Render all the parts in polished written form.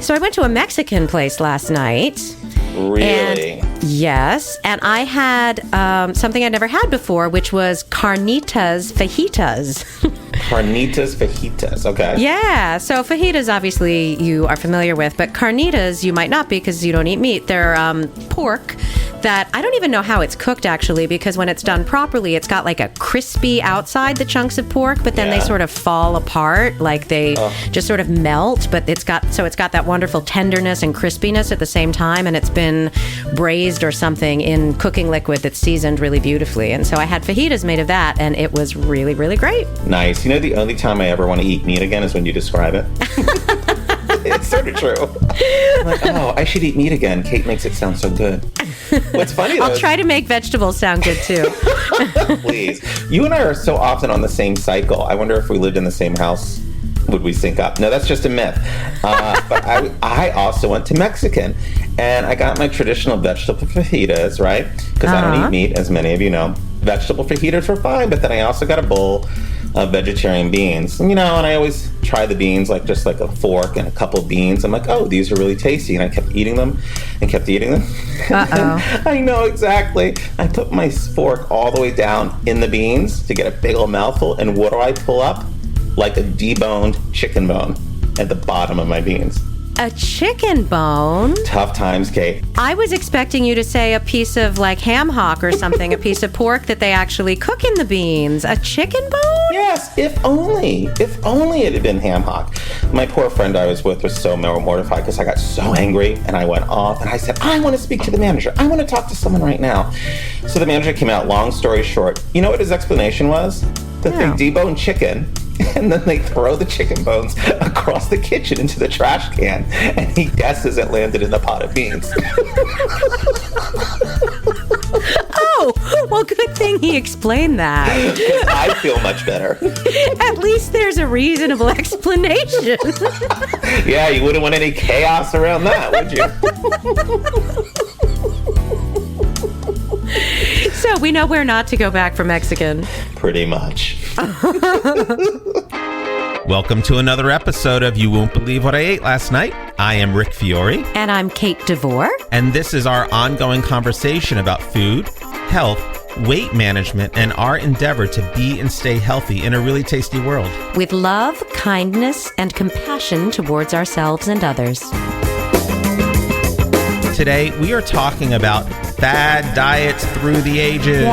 So I went to a Mexican place last night. Really? Yes. And I had something I'd never had before, which was carnitas fajitas. Carnitas fajitas. Okay. Yeah. So fajitas, obviously, you are familiar with, but carnitas, you might not be because you don't eat meat. They're pork that I don't even know how it's cooked, actually, because when it's done properly, it's got like a crispy outside, the chunks of pork, but then they sort of fall apart, like they just sort of melt, but it's got that wonderful tenderness and crispiness at the same time, and it's been braised or something in cooking liquid that's seasoned really beautifully. And so I had fajitas made of that, and it was really, really great. Nice. You know, the only time I ever want to eat meat again is when you describe it. It's sort of true. I'm like, oh, I should eat meat again. Kate makes it sound so good. What's funny, though, I'll try to make vegetables sound good, too. Please. You and I are so often on the same cycle. I wonder if we lived in the same house, would we sync up? No, that's just a myth. But I also went to Mexican, and I got my traditional vegetable fajitas, right? Because I don't eat meat, as many of you know. Vegetable fajitas were fine, but then I also got a bowl of vegetarian beans. And, you know, and I always try the beans, like just like a fork and a couple of beans. I'm like, oh, these are really tasty. And I kept eating them and kept eating them. I know, exactly. I put my fork all the way down in the beans to get a big old mouthful. And what do I pull up? Like a deboned chicken bone at the bottom of my beans. A chicken bone? Tough times, Kate. I was expecting you to say a piece of like ham hock or something, a piece of pork that they actually cook in the beans. A chicken bone? Yes, if only it had been ham hock. My poor friend I was with was so mortified because I got so angry and I went off and I said, I want to speak to the manager. I want to talk to someone right now. So the manager came out, long story short. You know what his explanation was? That they debone chicken and then they throw the chicken bones across the kitchen into the trash can, and he guesses it landed in a pot of beans. Oh, well, good thing he explained that. I feel much better. At least there's a reasonable explanation. Yeah, you wouldn't want any chaos around that, would you? So we know where not to go back for Mexican. Pretty much. Welcome to another episode of You Won't Believe What I Ate Last Night. I am Rick Fiore. And I'm Kate DeVore. And this is our ongoing conversation about food, health, weight management, and our endeavor to be and stay healthy in a really tasty world. With love, kindness, and compassion towards ourselves and others. Today, we are talking about fad diets through the ages.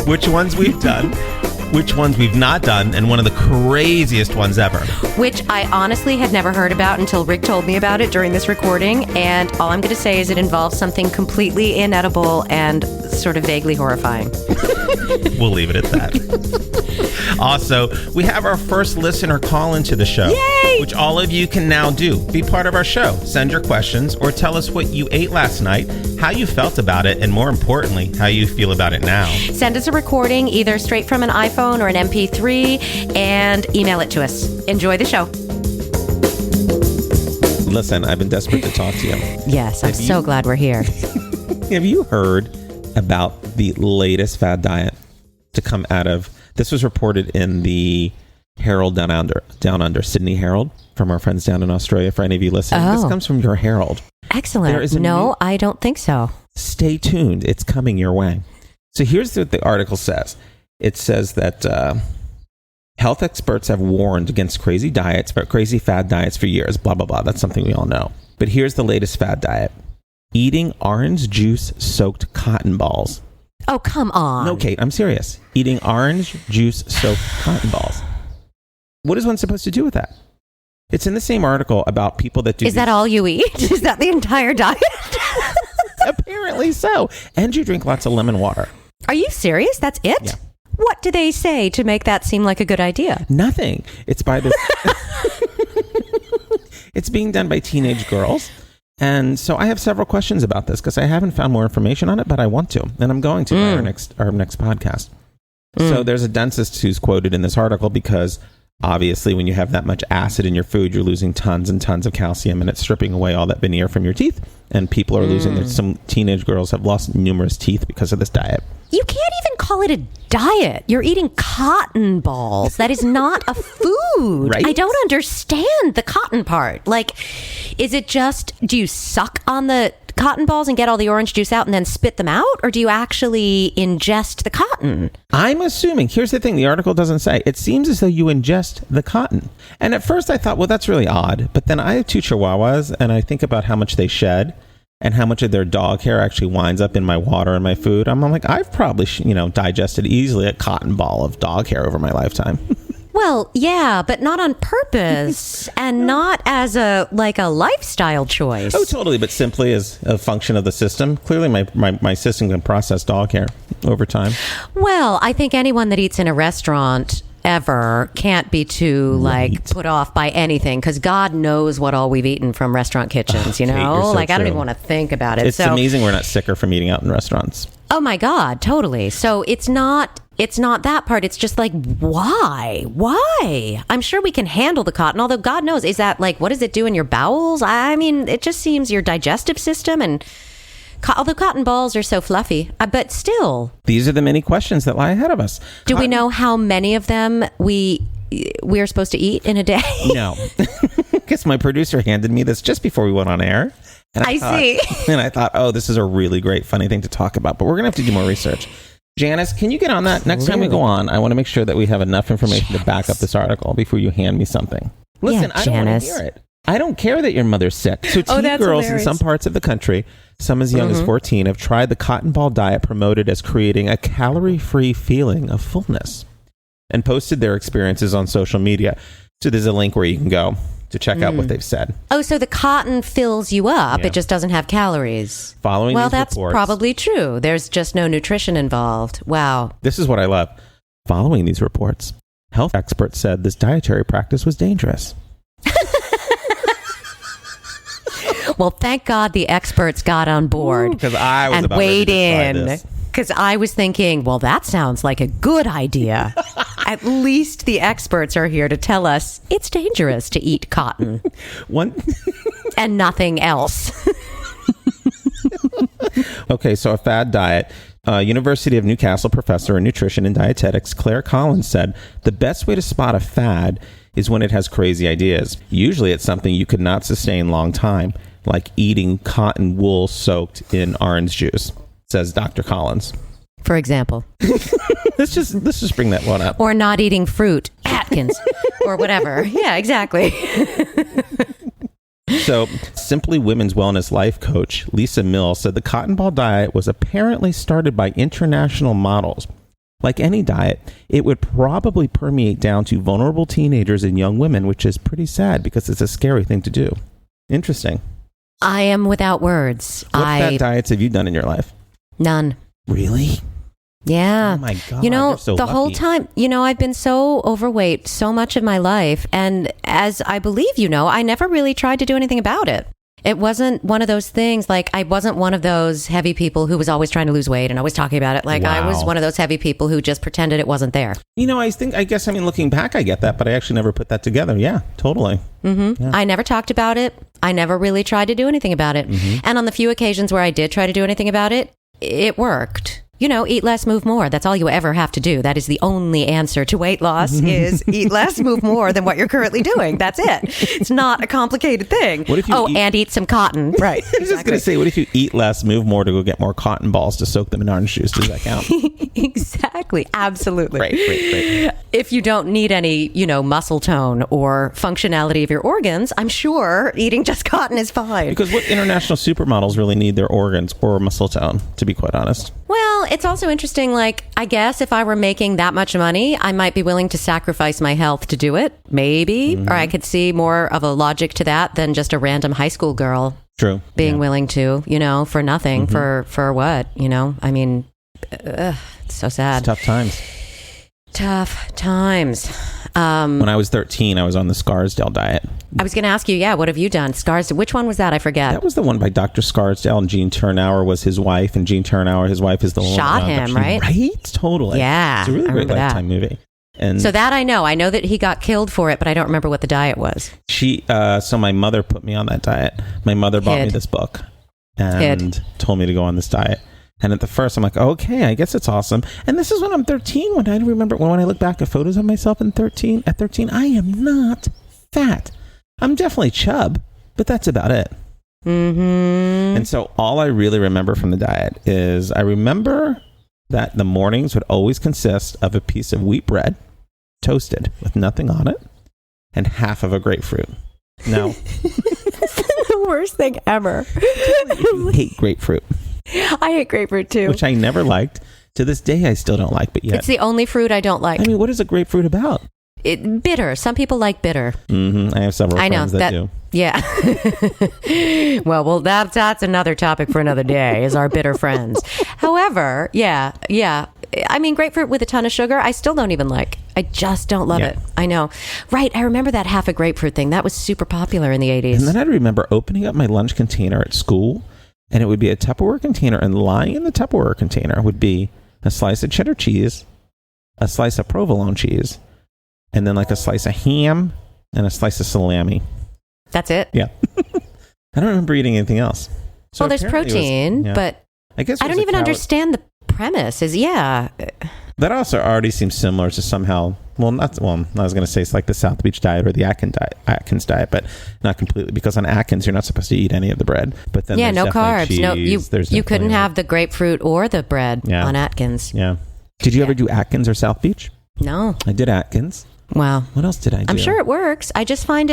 Which ones we've done, which ones we've not done, and one of the craziest ones ever. Which I honestly had never heard about until Rick told me about it during this recording, and all I'm going to say is it involves something completely inedible and sort of vaguely horrifying. We'll leave it at that. Also, we have our first listener call into the show. Yay! Which all of you can now do. Be part of our show. Send your questions or tell us what you ate last night, how you felt about it, and more importantly, how you feel about it now. Send us a recording either straight from an iPhone or an MP3 and email it to us. Enjoy the show. Listen, I've been desperate to talk to you. Yes, I'm so glad we're here. Have you heard about the latest fad diet to come out of... This was reported in the Herald Down Under, Sydney Herald, from our friends down in Australia. For any of you listening, This comes from your Herald. Excellent. No, I don't think so. Stay tuned. It's coming your way. So here's what the article says. It says that health experts have warned against crazy fad diets for years, blah, blah, blah. That's something we all know. But here's the latest fad diet. Eating orange juice-soaked cotton balls. Oh, come on. No, Kate, I'm serious. Eating orange juice-soaked cotton balls. What is one supposed to do with that? It's in the same article about people that do... Is that all you eat? Is that the entire diet? Apparently so. And you drink lots of lemon water. Are you serious? That's it? Yeah. What do they say to make that seem like a good idea? Nothing. It's by this... It's being done by teenage girls. And so I have several questions about this because I haven't found more information on it, but I want to. And I'm going to in our next podcast. So there's a dentist who's quoted in this article because Obviously, when you have that much acid in your food, you're losing tons and tons of calcium, and it's stripping away all that veneer from your teeth. And people are losing their, some teenage girls have lost numerous teeth because of this diet. You can't even call it a diet. You're eating cotton balls. That is not a food. Right? I don't understand the cotton part. Like, is it just, do you suck on the cotton balls and get all the orange juice out and then spit them out? Or do you actually ingest the cotton? I'm assuming, here's the thing, the article doesn't say. It seems as though you ingest the cotton. And at first I thought, well, that's really odd. But then I have 2 Chihuahuas, and I think about how much they shed and how much of their dog hair actually winds up in my water and my food. I'm like, I've probably, digested easily a cotton ball of dog hair over my lifetime. Well, yeah, but not on purpose and not as a lifestyle choice. Oh, totally. But simply as a function of the system. Clearly, my system can process dog hair over time. Well, I think anyone that eats in a restaurant ever can't be too put off by anything, because God knows what all we've eaten from restaurant kitchens, Kate, you're so I don't true. even want to think about it. It's amazing we're not sicker from eating out in restaurants. Oh my God, totally. So it's not that part. It's just like, why? I'm sure we can handle the cotton, although God knows, is that what does it do in your bowels? I mean, it just seems your digestive system, and although cotton balls are so fluffy, but still. These are the many questions that lie ahead of us. Do we know how many of them we're supposed to eat in a day? No. Because my producer handed me this just before we went on air. And I see. And I thought, oh, this is a really great, funny thing to talk about. But we're going to have to do more research. Janice, can you get on that? Next time we go on, I want to make sure that we have enough information to back up this article before you hand me something. Listen, I don't want to hear it. I don't care that your mother's sick. So teen girls in some parts of the country, some as young as 14, have tried the cotton ball diet promoted as creating a calorie-free feeling of fullness and posted their experiences on social media. So there's a link where you can go to check out what they've said. Oh, so the cotton fills you up. Yeah. It just doesn't have calories. Following these that's reports, probably true. There's just no nutrition involved. Wow. This is what I love. Following these reports, health experts said this dietary practice was dangerous. Well, thank God the experts got on board. Because I was and about weighed ready to try in. this. Because I was thinking, well, that sounds like a good idea. At least the experts are here to tell us it's dangerous to eat cotton. And nothing else. Okay, so a fad diet. University of Newcastle professor in nutrition and dietetics Claire Collins said, the best way to spot a fad is when it has crazy ideas. Usually it's something you could not sustain long time, like eating cotton wool soaked in orange juice, says Dr. Collins. For example. Let's just bring that one up. Or not eating fruit, Atkins, or whatever. Yeah, exactly. So, Simply Women's wellness life coach Lisa Mills said the cotton ball diet was apparently started by international models. Like any diet, it would probably permeate down to vulnerable teenagers and young women, which is pretty sad because it's a scary thing to do. Interesting. I am without words. What fad diets have you done in your life? None. Really? Yeah. Oh my God. You're so lucky. whole time, I've been so overweight so much of my life. And as I believe I never really tried to do anything about it. It wasn't one of those things, I wasn't one of those heavy people who was always trying to lose weight and always talking about it. Wow. I was one of those heavy people who just pretended it wasn't there. Looking back, I get that, but I actually never put that together. Yeah, totally. Mm-hmm. Yeah. I never talked about it. I never really tried to do anything about it. Mm-hmm. And on the few occasions where I did try to do anything about it, it worked. Eat less, move more. That's all you ever have to do. That is the only answer to weight loss is eat less, move more than what you're currently doing. That's it. It's not a complicated thing. What if you and eat some cotton. Right. I was just going to say, what if you eat less, move more to go get more cotton balls to soak them in orange juice? Does that count? Exactly. Absolutely. Right. If you don't need any, muscle tone or functionality of your organs, I'm sure eating just cotton is fine. Because what international supermodels really need their organs or muscle tone, to be quite honest? Well, it's also interesting, I guess if I were making that much money, I might be willing to sacrifice my health to do it, maybe. Mm-hmm. Or I could see more of a logic to that than just a random high school girl being willing to, for nothing, for what, it's so sad. It's tough times. Tough times. When I was 13, I was on the Scarsdale diet. I was going to ask you, what have you done? Scarsdale. Which one was that? I forget. That was the one by Dr. Scarsdale, and Jean Turnauer was his wife, and Jean Turnauer, his wife, is the one shot him, right? Right? Totally. Yeah. It's a really great Lifetime movie. And So that I know. I know that he got killed for it, but I don't remember what the diet was. so my mother put me on that diet. My mother bought me this book and told me to go on this diet. And at the first, I'm like, okay, I guess it's awesome. And this is when I'm 13. When I remember, when I look back at photos of myself at 13, I am not fat. I'm definitely chub, but that's about it. Mm-hmm. And so all I really remember from the diet is I remember that the mornings would always consist of a piece of wheat bread, toasted with nothing on it, and half of a grapefruit. Now, The worst thing ever. I hate grapefruit, I hate grapefruit too. which I never liked. To this day, I still don't like, but yet. It's the only fruit I don't like. I mean, what is a grapefruit about? Bitter. Some people like bitter. I have several friends that do. Yeah. well, that's another topic for another day, is our bitter friends. However, yeah. I mean, grapefruit with a ton of sugar, I still don't even like. I just don't love it. I know. Right. I remember that half a grapefruit thing. That was super popular in the 80s. And then I remember opening up my lunch container at school, and it would be a Tupperware container, and lying in the Tupperware container would be a slice of cheddar cheese, a slice of provolone cheese, and then like a slice of ham and a slice of salami. That's it? Yeah. I don't remember eating anything else. So well, there's protein, but I guess I don't even understand the premise. That also already seems similar to somehow, I was going to say it's like the South Beach diet or the Atkins diet, but not completely, because on Atkins, you're not supposed to eat any of the bread. But then no carbs. Cheese, you couldn't have the grapefruit or the bread on Atkins. Yeah. Did you ever do Atkins or South Beach? No. I did Atkins. Wow. What else did I do? I'm sure it works. I just find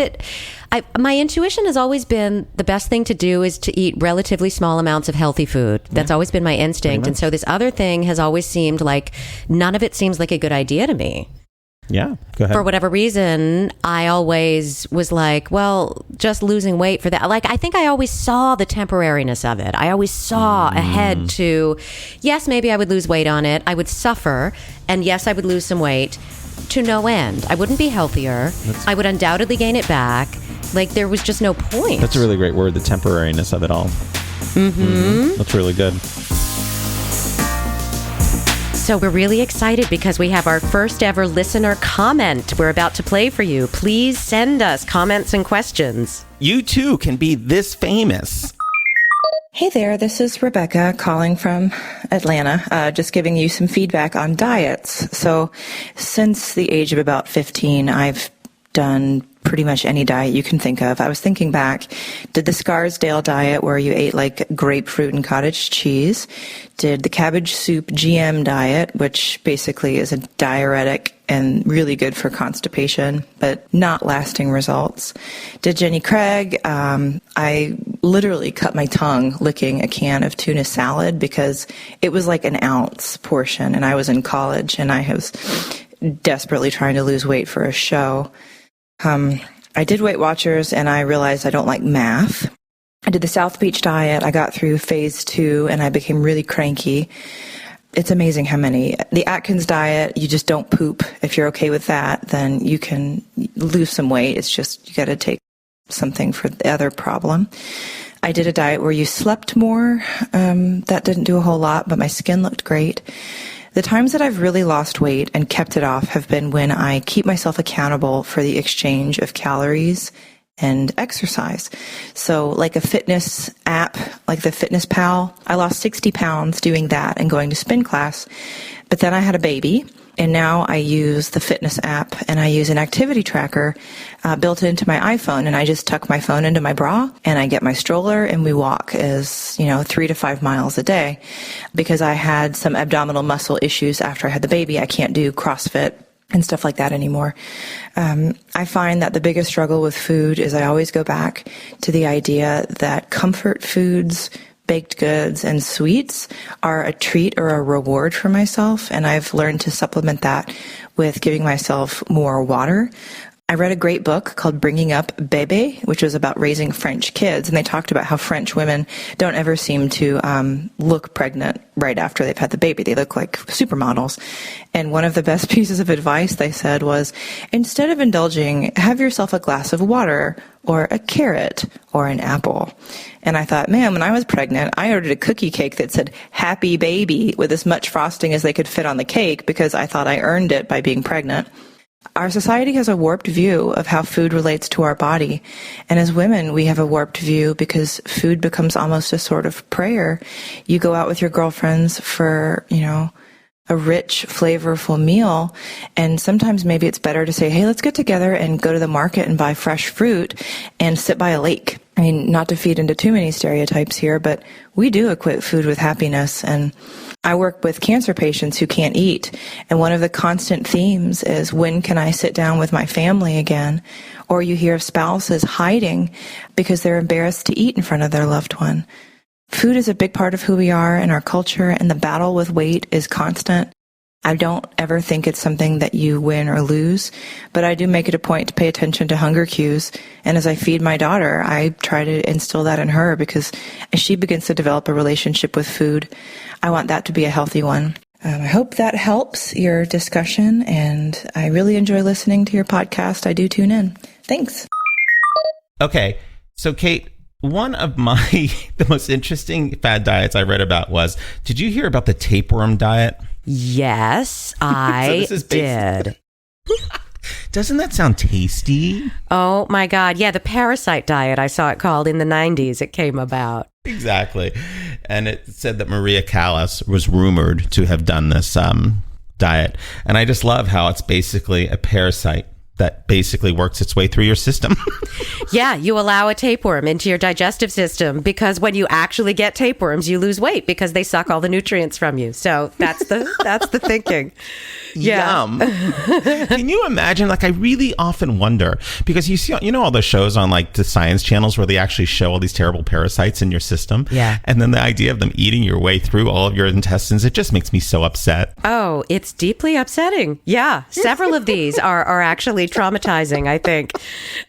my intuition has always been the best thing to do is to eat relatively small amounts of healthy food. That's always been my instinct. And so this other thing has always seemed like none of it seems like a good idea to me. Yeah, go ahead. For whatever reason, I always was like, well, just losing weight for that. Like, I think I always saw the temporariness of it. I always saw ahead to, yes, maybe I would lose weight on it. I would suffer. And yes, I would lose some weight to no end. I wouldn't be healthier. I would undoubtedly gain it back. Like, there was just no point. That's a really great word, the temporariness of it all. That's really good. So we're really excited because we have our first ever listener comment we're about to play for you. Please send us comments and questions. You too can be this famous. Hey there, this is Rebecca calling from Atlanta, just giving you some feedback on diets. So since the age of about 15, I've done pretty much any diet you can think of. I was thinking back, did the Scarsdale diet where you ate like grapefruit and cottage cheese, did the cabbage soup GM diet, which basically is a diuretic and really good for constipation, but not lasting results. Did Jenny Craig. I literally cut my tongue licking a can of tuna salad because it was like an ounce portion, and I was in college and I was desperately trying to lose weight for a show. I did Weight Watchers and I realized I don't like math. I did the South Beach diet. I got through phase 2 and I became really cranky. It's amazing how many. The Atkins diet, you just don't poop. If you're okay with that, then you can lose some weight. It's just you got to take something for the other problem. I did a diet where you slept more. That didn't do a whole lot, but my skin looked great. The times that I've really lost weight and kept it off have been when I keep myself accountable for the exchange of calories and exercise. So like a fitness app, like the Fitness Pal, I lost 60 pounds doing that and going to spin class. But then I had a baby, and now I use the fitness app and I use an activity tracker built into my iPhone, and I just tuck my phone into my bra and I get my stroller and we walk 3 to 5 miles a day. Because I had some abdominal muscle issues after I had the baby, I can't do CrossFit and stuff like that anymore. I find that the biggest struggle with food is I always go back to the idea that comfort foods, baked goods, and sweets are a treat or a reward for myself, and I've learned to supplement that with giving myself more water. I read a great book called Bringing Up Bébé, which was about raising French kids. And they talked about how French women don't ever seem to look pregnant right after they've had the baby. They look like supermodels. And one of the best pieces of advice they said was, instead of indulging, have yourself a glass of water or a carrot or an apple. And I thought, man, when I was pregnant, I ordered a cookie cake that said happy baby with as much frosting as they could fit on the cake because I thought I earned it by being pregnant. Our society has a warped view of how food relates to our body. And as women, we have a warped view because food becomes almost a sort of prayer. You go out with your girlfriends for, a rich, flavorful meal. And sometimes maybe it's better to say, hey, let's get together and go to the market and buy fresh fruit and sit by a lake. I mean, not to feed into too many stereotypes here, but we do equate food with happiness. And I work with cancer patients who can't eat. And one of the constant themes is, when can I sit down with my family again? Or you hear of spouses hiding because they're embarrassed to eat in front of their loved one. Food is a big part of who we are in our culture, and the battle with weight is constant. I don't ever think it's something that you win or lose, but I do make it a point to pay attention to hunger cues. And as I feed my daughter, I try to instill that in her, because as she begins to develop a relationship with food, I want that to be a healthy one. I hope that helps your discussion, and I really enjoy listening to your podcast. I do tune in. Thanks. Okay, so Kate, one of the most interesting fad diets I read about was, did you hear about the tapeworm diet? Yes, I did. Doesn't that sound tasty? Oh my God. Yeah, the parasite diet, I saw it called in the 90s. It came about. Exactly. And it said that Maria Callas was rumored to have done this diet. And I just love how it's basically a parasite that basically works its way through your system. Yeah, you allow a tapeworm into your digestive system, because when you actually get tapeworms, you lose weight because they suck all the nutrients from you. So that's the thinking. Yeah. Yum. Can you imagine? Like, I really often wonder, because you see, all the shows on like the science channels where they actually show all these terrible parasites in your system. Yeah. And then the idea of them eating your way through all of your intestines, it just makes me so upset. Oh, it's deeply upsetting. Yeah. Several of these are actually traumatizing, I think.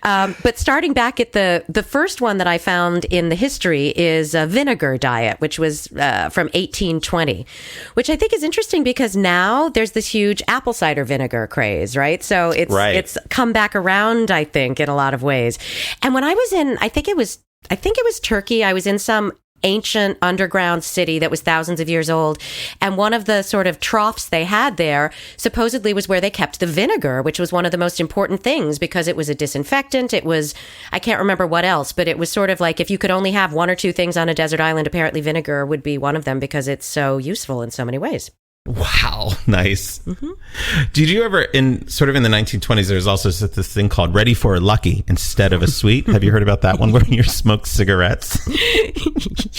But starting back at the first one that I found in the history is a vinegar diet, which was from 1820, which I think is interesting because now there's this huge apple cider vinegar craze, right? So it's come back around, I think, in a lot of ways. And when I was in, I think it was Turkey, I was in some ancient underground city that was thousands of years old. And one of the sort of troughs they had there supposedly was where they kept the vinegar, which was one of the most important things because it was a disinfectant. It was, I can't remember what else, but it was sort of like if you could only have one or two things on a desert island, apparently vinegar would be one of them because it's so useful in so many ways. Wow. Nice. Mm-hmm. Did you ever, in the 1920s, there's also this thing called ready for a lucky instead of a sweet. Have you heard about that one where you smoke cigarettes?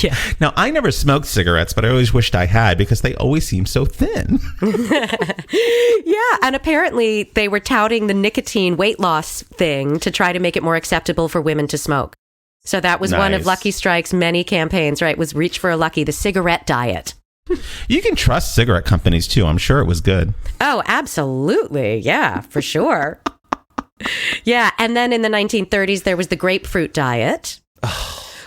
Yeah. Now, I never smoked cigarettes, but I always wished I had because they always seem so thin. Yeah. And apparently they were touting the nicotine weight loss thing to try to make it more acceptable for women to smoke. So that was one of Lucky Strike's many campaigns, right? Was reach for a lucky, the cigarette diet. You can trust cigarette companies too. I'm sure it was good. Oh, absolutely. Yeah, for sure. Yeah. And then in the 1930s, there was the grapefruit diet,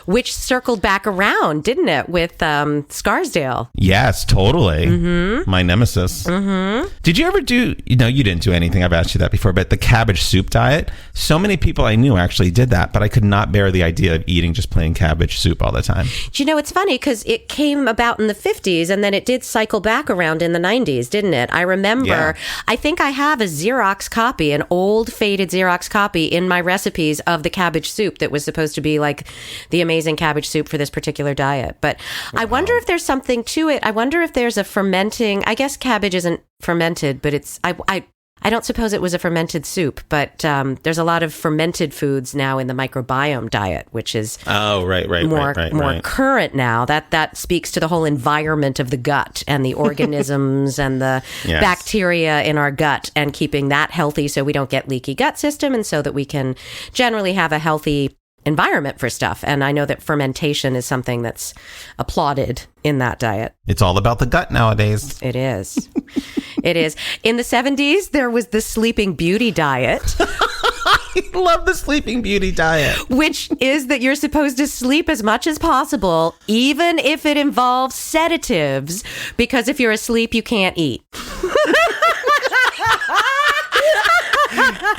which circled back around, didn't it, with Scarsdale? Yes, totally. Mm-hmm. My nemesis. Mm-hmm. Did you ever do, you didn't do anything. I've asked you that before, but the cabbage soup diet, so many people I knew actually did that, but I could not bear the idea of eating just plain cabbage soup all the time. It's funny because it came about in the 50s and then it did cycle back around in the 90s, didn't it? I remember, I think I have a Xerox copy, an old faded Xerox copy in my recipes of the cabbage soup that was supposed to be like the amazing cabbage soup for this particular diet. But I wonder if there's something to it. I wonder if there's a fermenting, I guess cabbage isn't fermented, but it's, I don't suppose it was a fermented soup, but there's a lot of fermented foods now in the microbiome diet, which is more current now. That speaks to the whole environment of the gut and the organisms and the bacteria in our gut and keeping that healthy so we don't get leaky gut system and so that we can generally have a healthy environment for stuff. And I know that fermentation is something that's applauded in that diet. It's all about the gut nowadays. It is. It is. In the 70s, there was the Sleeping Beauty diet. I love the Sleeping Beauty diet. Which is that you're supposed to sleep as much as possible, even if it involves sedatives, because if you're asleep, you can't eat.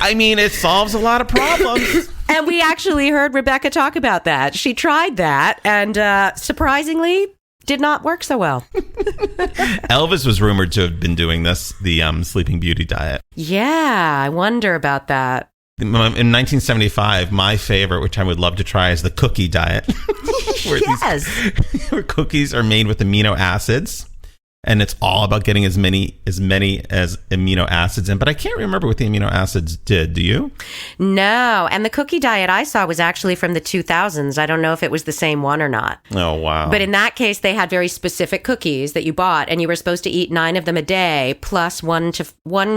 I mean, it solves a lot of problems. And we actually heard Rebecca talk about that. She tried that and surprisingly did not work so well. Elvis was rumored to have been doing this, the Sleeping Beauty diet. Yeah, I wonder about that. In 1975, my favorite, which I would love to try, is the cookie diet. Where cookies are made with amino acids. And it's all about getting as many as amino acids in. But I can't remember what the amino acids did. Do you? No. And the cookie diet I saw was actually from the 2000s. I don't know if it was the same one or not. Oh, wow. But in that case, they had very specific cookies that you bought, and you were supposed to eat 9 of them a day, plus one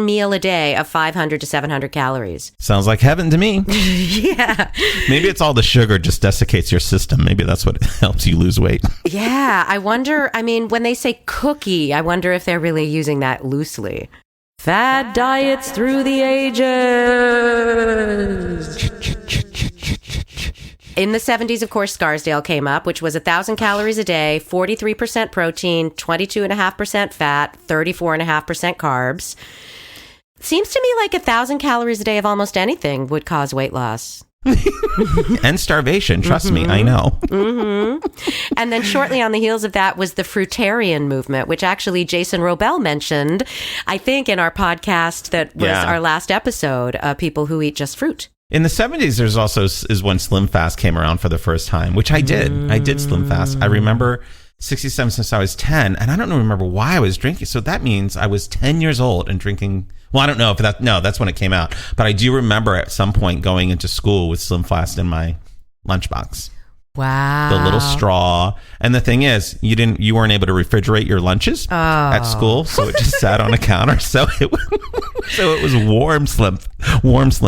meal a day of 500 to 700 calories. Sounds like heaven to me. Yeah. Maybe it's all the sugar just desiccates your system. Maybe that's what helps you lose weight. Yeah. I wonder, I mean, when they say cookie, I wonder if they're really using that loosely. Fad diets through the ages. In the 70s, of course, Scarsdale came up, which was 1,000 calories a day, 43% protein, 22.5% fat, 34.5% carbs. Seems to me like 1,000 calories a day of almost anything would cause weight loss. And starvation. Trust me, I know. And then shortly on the heels of that was the fruitarian movement, which actually Jason Robel mentioned, I think, in our podcast that was our last episode, people who eat just fruit. In the 70s, there's also is when Slim Fast came around for the first time, which I did. I did Slim Fast. I remember 67 since I was 10, and I don't remember why I was drinking. So that means I was 10 years old and drinking. Well, I don't know if that's when it came out. But I do remember at some point going into school with Slim Fast in my lunchbox. Wow. The little straw. And the thing is, you weren't able to refrigerate your lunches at school, so it just sat on a counter. So it was warm Slim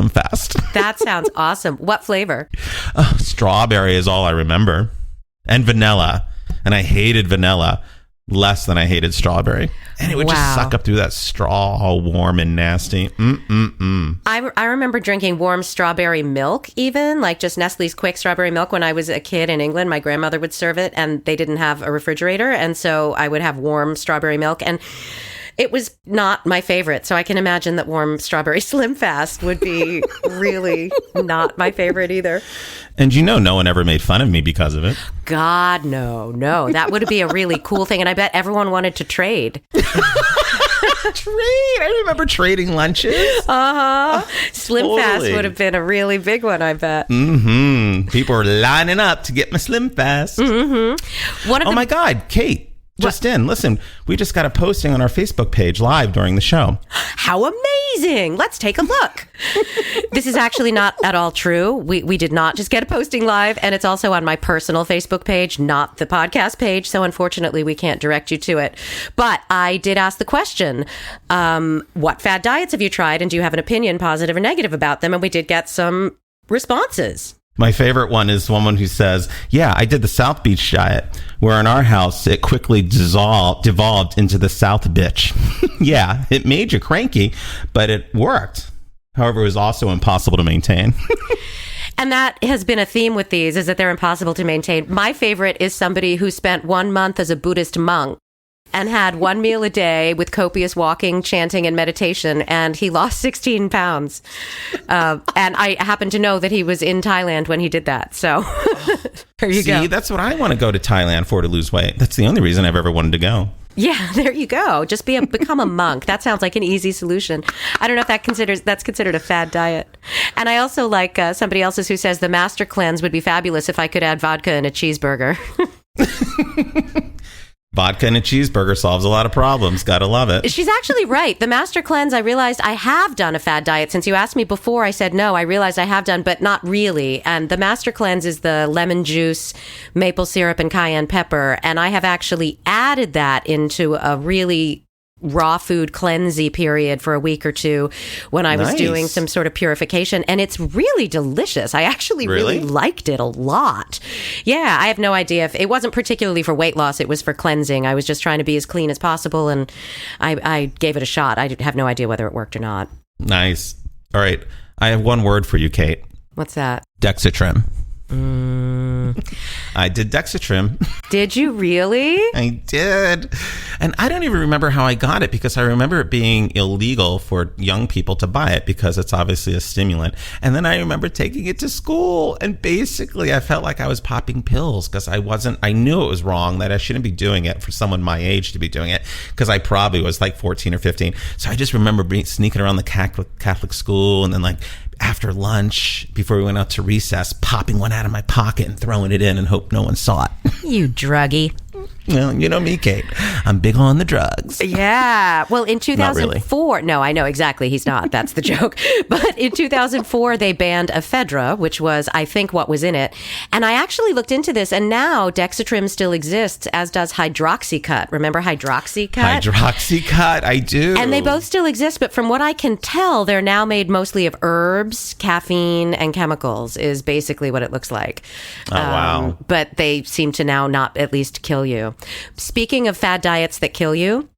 Fast. That sounds awesome. What flavor? Strawberry is all I remember. And vanilla. And I hated vanilla less than I hated strawberry. And it would just suck up through that straw, all warm and nasty. I remember drinking warm strawberry milk, even like just Nestle's Quick strawberry milk when I was a kid in England. My grandmother would serve it and they didn't have a refrigerator. And so I would have warm strawberry milk. And it was not my favorite. So I can imagine that warm strawberry Slim Fast would be really not my favorite either. And no one ever made fun of me because of it. God, no. That would be a really cool thing. And I bet everyone wanted to trade. I remember trading lunches. Slim Fast would have been a really big one, I bet. People were lining up to get my Slim Fast. My God, Kate. Listen, we just got a posting on our Facebook page live during the show. How amazing. Let's take a look. This is actually not at all true. We did not just get a posting live, and it's also on my personal Facebook page, not the podcast page. So unfortunately, we can't direct you to it. But I did ask the question, what fad diets have you tried? And do you have an opinion, positive or negative, about them? And we did get some responses. My favorite one is someone who says, yeah, I did the South Beach diet, where in our house, it quickly devolved into the South Bitch. Yeah, it made you cranky, but it worked. However, it was also impossible to maintain. And that has been a theme with these, is that they're impossible to maintain. My favorite is somebody who spent 1 month as a Buddhist monk and had 1 meal a day with copious walking, chanting, and meditation, and he lost 16 pounds. And I happen to know that he was in Thailand when he did that. So there you go. See, that's what I want to go to Thailand for, to lose weight. That's the only reason I've ever wanted to go. Yeah, there you go. Just become a monk. That sounds like an easy solution. I don't know if that's considered a fad diet. And I also like somebody else's who says the master cleanse would be fabulous if I could add vodka in a cheeseburger. Vodka and a cheeseburger solves a lot of problems. Gotta love it. She's actually right. The Master Cleanse, I realized I have done a fad diet. Since you asked me before, I said no. I realized I have done, but not really. And the Master Cleanse is the lemon juice, maple syrup, and cayenne pepper. And I have actually added that into a really raw food cleansey period for a week or two when I was doing some sort of purification, and it's really delicious. I actually really liked it a lot. Yeah, I have no idea if it wasn't particularly for weight loss. It was for cleansing. I was just trying to be as clean as possible, and I gave it a shot. I have no idea whether it worked or not. Nice. All right. I have one word for you, Kate. What's that? Dexatrim. I did Dexatrim. Did you really? I did. And I don't even remember how I got it, because I remember it being illegal for young people to buy it because it's obviously a stimulant. And then I remember taking it to school, and basically I felt like I was popping pills because I knew it was wrong, that I shouldn't be doing it for someone my age to be doing it, because I probably was like 14 or 15. So I just remember sneaking around the Catholic school, and then like after lunch, before we went out to recess, popping one out of my pocket and throwing it in and hope no one saw it. You druggie. Well, you know me, Kate. I'm big on the drugs. Yeah. Well, in 2004, really. No, I know exactly. He's not. That's the joke. But in 2004, they banned ephedra, which was, I think, what was in it. And I actually looked into this, and now Dexatrim still exists, as does Hydroxycut. Remember Hydroxycut? Hydroxycut, I do. And they both still exist, but from what I can tell, they're now made mostly of herbs, caffeine, and chemicals, is basically what it looks like. Oh, wow. But they seem to now not at least kill you. Speaking of fad diets that kill you,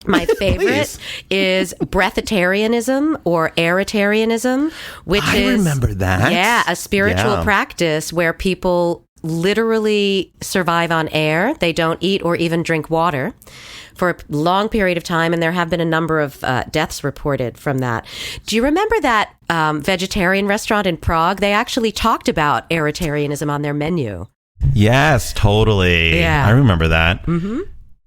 my favorite is breatharianism or aeritarianism, which I is... remember that. Yeah, a spiritual practice where people literally survive on air. They don't eat or even drink water for a long period of time, and there have been a number of deaths reported from that. Do you remember that vegetarian restaurant in Prague? They actually talked about aeritarianism on their menu. Yes, totally. Yeah. I remember that. Mm-hmm.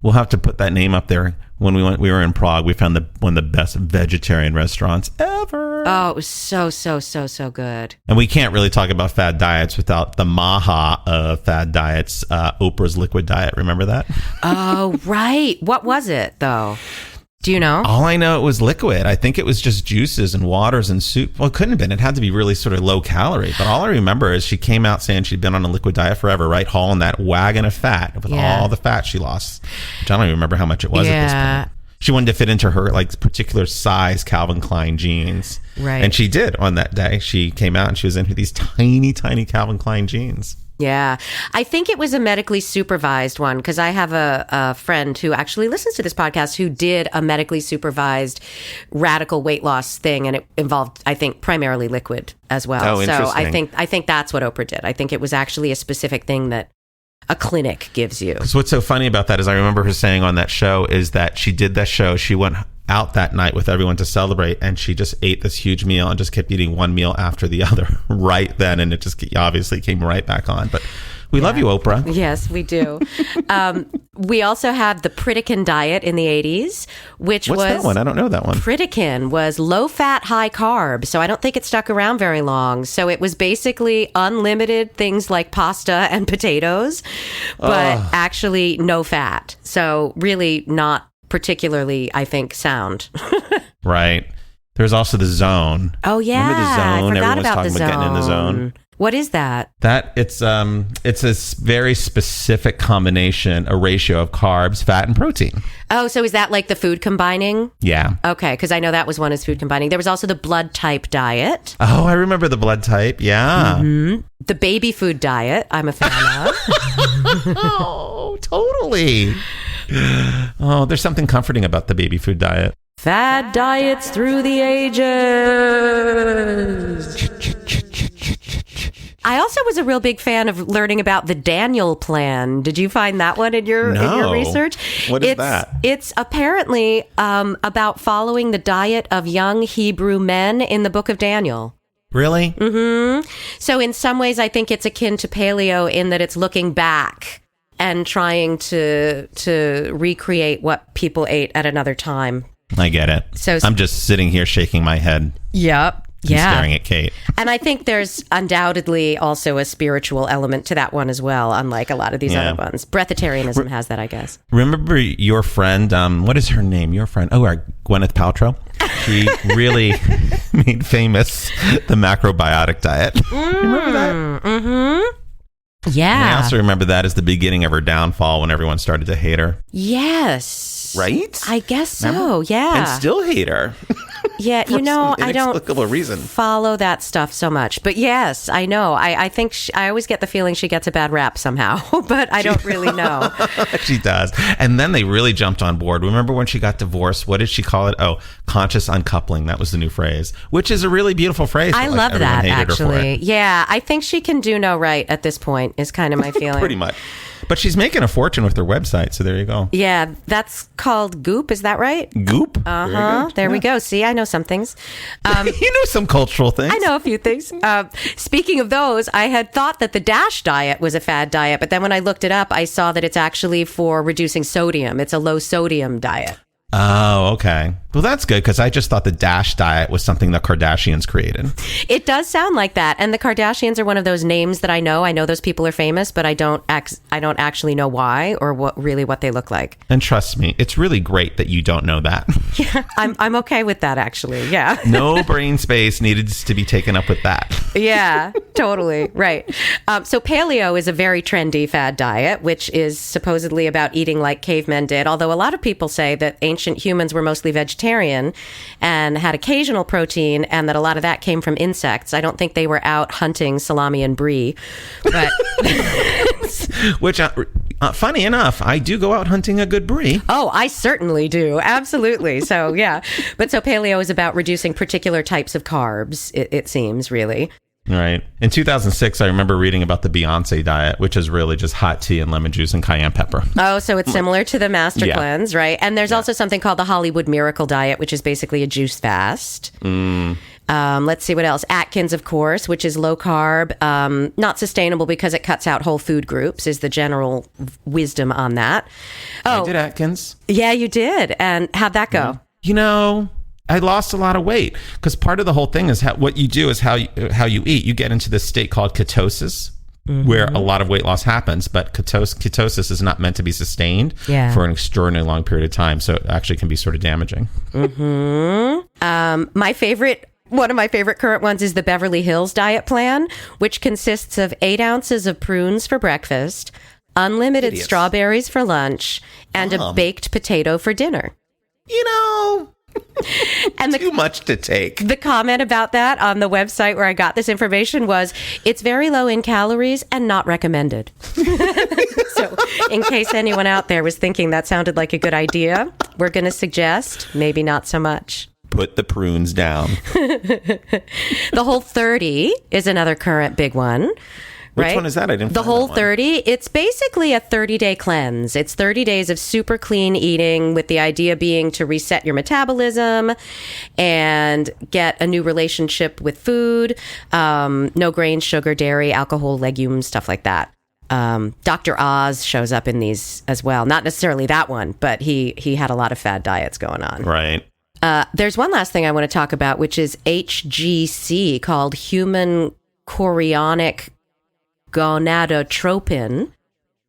We'll have to put that name up there. When we were in Prague, we found one of the best vegetarian restaurants ever. Oh, it was so good. And we can't really talk about fad diets without the maha of fad diets, Oprah's liquid diet. Remember that? Oh, right. What was it, though? Do you know? All I know, it was liquid. I think it was just juices and waters and soup. Well, it couldn't have been. It had to be really sort of low calorie. But all I remember is she came out saying she'd been on a liquid diet forever, right? Hauling that wagon of fat with all the fat she lost. Which I don't even remember how much it was at this point. She wanted to fit into her like particular size Calvin Klein jeans. Right. And she did on that day. She came out and she was in these tiny, tiny Calvin Klein jeans. Yeah. I think it was a medically supervised one, because I have a friend who actually listens to this podcast who did a medically supervised radical weight loss thing, and it involved, I think, primarily liquid as well. Oh, so interesting. I think that's what Oprah did. I think it was actually a specific thing that a clinic gives you. So what's so funny about that is I remember her saying on that show is that she did that show. She went out that night with everyone to celebrate, and she just ate this huge meal and just kept eating one meal after the other right then, and it just obviously came right back on. But we love you, Oprah. Yes, we do. We also have the Pritikin diet in the 80s, which What's that one? I don't know that one. Pritikin was low fat, high carb. So I don't think it stuck around very long. So it was basically unlimited things like pasta and potatoes, but actually no fat. So really not particularly, I think, sound. Right. There's also the Zone. Oh, yeah. Remember the Zone? I forgot Everyone was about talking the about getting in the Zone. What is that? That it's a very specific combination, a ratio of carbs, fat, and protein. Oh, so is that like the food combining? Yeah. Okay, because I know that was one is food combining. There was also the blood type diet. Oh, I remember the blood type. Yeah. Mm-hmm. The baby food diet, I'm a fan of. Oh, totally. Oh, there's something comforting about the baby food diet. Fad diets through the ages. I also was a real big fan of learning about the Daniel plan. Did you find that one in your research? What is that? It's apparently about following the diet of young Hebrew men in the book of Daniel. Really? Mm-hmm. So in some ways, I think it's akin to paleo in that it's looking back and trying to recreate what people ate at another time. I get it. So I'm just sitting here shaking my head. Yep. Yeah. Staring at Kate. And I think there's undoubtedly also a spiritual element to that one as well, unlike a lot of these other ones. Breatharianism has that, I guess. Remember your friend, what is her name? Your friend, Gwyneth Paltrow. She really made famous the macrobiotic diet. Remember that? Mm-hmm. Yeah. And I also remember that as the beginning of her downfall when everyone started to hate her. Yes. right? I guess so. Remember? Yeah. And still hate her. Yeah, For some I don't inexplicable reason. follow that stuff so much. But yes, I know. I think I always get the feeling she gets a bad rap somehow, but I don't really know. She does. And then they really jumped on board. Remember when she got divorced? What did she call it? Oh, conscious uncoupling. That was the new phrase, which is a really beautiful phrase. I love that, actually. Yeah, I think she can do no right at this point is kind of my feeling. Pretty much. But she's making a fortune with her website, so there you go. Yeah, that's called Goop. Is that right? Goop? Uh-huh. There we go. See, I know some things. You know some cultural things. I know a few things. Speaking of those, I had thought that the DASH diet was a fad diet, but then when I looked it up, I saw that it's actually for reducing sodium. It's a low sodium diet. Oh, okay. Well, that's good because I just thought the DASH diet was something the Kardashians created. It does sound like that. And the Kardashians are one of those names that I know. I know those people are famous, but I don't actually know why or what they look like. And trust me, it's really great that you don't know that. Yeah, I'm okay with that, actually. Yeah. No brain space needed to be taken up with that. Yeah, totally. Right. So paleo is a very trendy fad diet, which is supposedly about eating like cavemen did. Although a lot of people say that ancient humans were mostly vegetarian and had occasional protein, and that a lot of that came from insects. I don't think they were out hunting salami and brie, but which, funny enough, I do go out hunting a good brie. Oh, I certainly do. Absolutely. So, yeah. But so paleo is about reducing particular types of carbs, it seems, really. Right. In 2006, I remember reading about the Beyonce diet, which is really just hot tea and lemon juice and cayenne pepper. Oh, so it's similar to the Master Yeah. Cleanse, right? And there's also something called the Hollywood Miracle Diet, which is basically a juice fast. Let's see what else. Atkins, of course, which is low carb, not sustainable because it cuts out whole food groups, is the general wisdom on that. Oh, I did Atkins. Yeah, you did. And how'd that go? You know, I lost a lot of weight because part of the whole thing is what you do is how you eat. You get into this state called ketosis, where a lot of weight loss happens, but ketosis is not meant to be sustained for an extraordinarily long period of time. So it actually can be sort of damaging. One of my favorite current ones is the Beverly Hills diet plan, which consists of 8 ounces of prunes for breakfast, unlimited strawberries for lunch, and a baked potato for dinner. You know, and too much to take. The comment about that on the website where I got this information was, it's very low in calories and not recommended. So in case anyone out there was thinking that sounded like a good idea, we're going to suggest maybe not so much. Put the prunes down. The Whole30 is another current big one. Which right? one is that? I didn't. The find that Whole30. It's basically a 30-day cleanse. It's 30 days of super clean eating, with the idea being to reset your metabolism and get a new relationship with food. No grains, sugar, dairy, alcohol, legumes, stuff like that. Dr. Oz shows up in these as well. Not necessarily that one, but he had a lot of fad diets going on. Right. There's one last thing I want to talk about, which is HGC, called human chorionic gonadotropin.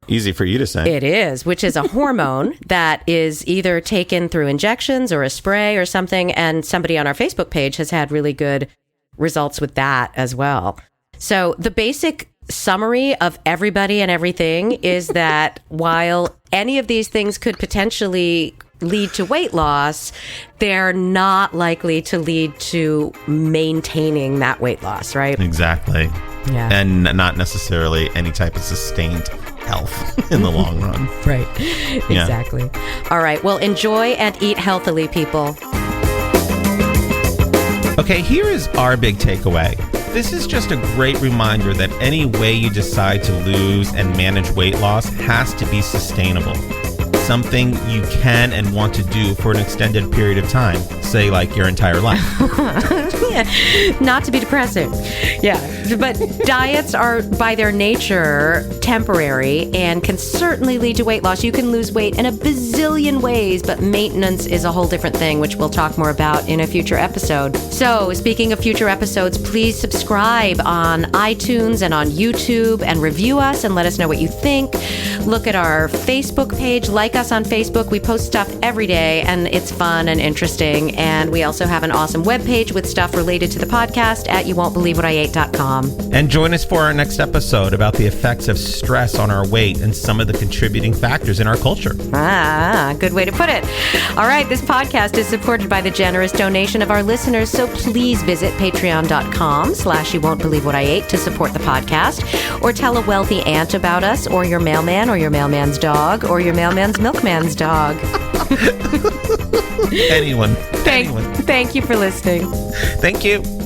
Easy for you to say. It is, which is a hormone that is either taken through injections or a spray or something. And somebody on our Facebook page has had really good results with that as well. So the basic summary of everybody and everything is that while any of these things could potentially lead to weight loss, they're not likely to lead to maintaining that weight loss, right? Exactly. Yeah. And not necessarily any type of sustained health in the long run. Right. Exactly. All right. Well, enjoy and eat healthily, people. Okay, here is our big takeaway. This is just a great reminder that any way you decide to lose and manage weight loss has to be sustainable. Something you can and want to do for an extended period of time, say like your entire life. Yeah, not to be depressing. Yeah, but diets are by their nature temporary and can certainly lead to weight loss. You can lose weight in a bazillion ways, but maintenance is a whole different thing, which we'll talk more about in a future episode. So speaking of future episodes, please subscribe on iTunes and on YouTube and review us and let us know what you think. Look at our Facebook page, like like us on Facebook. We post stuff every day, and it's fun and interesting. And we also have an awesome webpage with stuff related to the podcast at youwon'tbelievewhatIate.com. And join us for our next episode about the effects of stress on our weight and some of the contributing factors in our culture. Good way to put it. All right, this podcast is supported by the generous donation of our listeners, so please visit patreon.com/youwon'tbelievewhatIate to support the podcast, or tell a wealthy aunt about us, or your mailman, or your mailman's dog, or your mailman's milkman's dog. Anyone. Thank you for listening. Thank you.